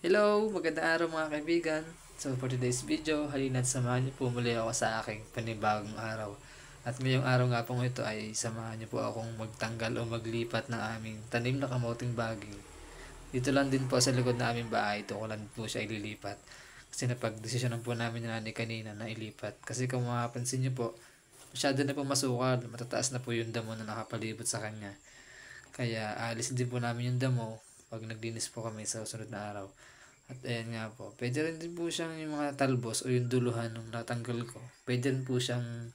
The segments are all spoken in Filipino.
Hello! Magandang araw mga kaibigan. So for today's video, halina't samahan niyo po muli ako sa aking panibagong araw. At ngayong araw nga po ito ay samahan niyo po akong magtanggal o maglipat ng aming tanim na kamoting baging. Dito lang din po sa likod na aming bahay, ito ko lang po siya ililipat. Kasi napag-desisyonan po namin na ni kanina na ilipat. Kasi kung mapapansin niyo po, masyado na po masukal, matataas na po yung damo na nakapalibot sa kanya. Kaya alisin din po namin yung damo pag naglinis po kami sa sunod na araw. At ayan nga po, pwede rin din po siyang yung mga talbos o yung duluhan nung natanggal ko. Pwede rin po siyang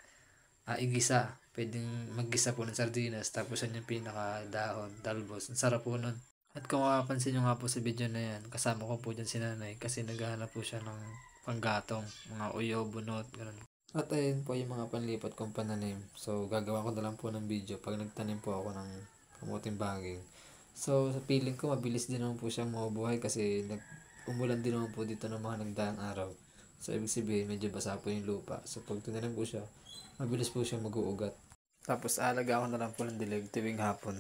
igisa. Pwedeng maggisa po ng sardinas tapos yan yung pinaka dahon, talbos. Ang sarap po nun. At kung makapansin nyo nga po sa video na yan, kasama ko po dyan si nanay kasi naghahanap po siya ng panggatong, mga uyo, bunot, ganun. At ayun po yung mga panlipat kong pananim. So gagawa ko na lang po ng video pag nagtanim po ako ng kamuting baging. So sa feeling ko mabilis din naman po siyang mabuhay kasi umulan din naman po dito ng mga nagdaang araw. So ibig sabihin medyo basa po yung lupa. So pag tinanim po siya, mabilis po siya mag-uugat. Tapos alaga ako na lang po ng dilig tuwing hapon.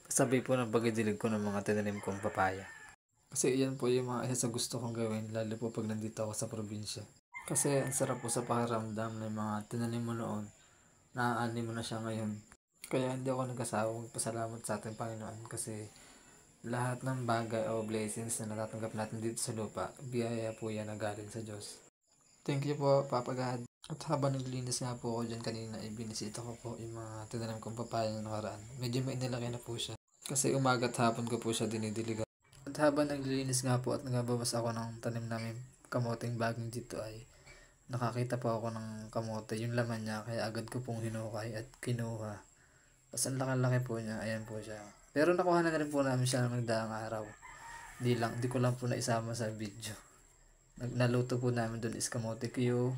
Kasabay po ng pagdidilig ko ng mga tinanim kong papaya. Kasi iyan po yung mga isa sa gusto kong gawin lalo po pag nandito ako sa probinsya. Kasi ang sarap po sa pakiramdam ng mga tinanim mo noon. Naaani mo na siya ngayon. Kaya hindi ako nagkasawang magpasalamat sa ating Panginoon kasi lahat ng bagay o blessings na natatanggap natin dito sa lupa, biyaya po yan na galing sa Diyos. Thank you po, Papa God. At habang naglinis nga po ako dyan kanina, binisita ko po yung mga tinanim kong papaya na nakaraan. Medyo may inilaki na po siya. Kasi umaga at hapon ko po siya dinidiligan. At habang naglilinis nga po at nagabawas ako ng tanim namin kamoting baging dito ay nakakita po ako ng kamote, yung laman niya, kaya agad ko pong hinukay at kinuha. Tapos ang laki-laki po niya, ayan po siya. Pero nakuha na rin po namin siya ng nagdaang araw. Di ko lang po naisama sa video. Naluto po namin doon is kamote Q.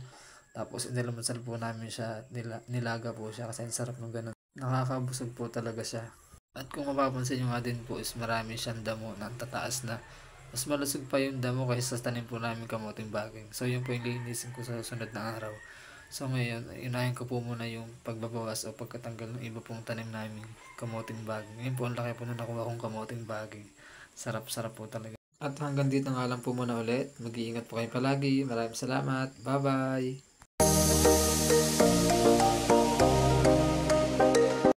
Tapos inalamasal po namin siya at nilaga po siya kasi ang sarap ng ganun. Nakakabusog po talaga siya. At kung mapapansin nyo nga din po is marami siyang damo na tataas na. Mas malusog pa yung damo kaysa sa tanim po namin kamoting baging. So yun po yung linisin ko sa sunod na araw. So ngayon, inahin ko po muna yung pagbabawas o pagkatanggal ng iba pong tanim namin kamoting baging. Ngayon po ang laki po na nakuha kong kamoting baging. Sarap-sarap po talaga. At hanggang dito nga lang po muna ulit. Mag-iingat po kayo palagi. Maraming salamat. Bye-bye!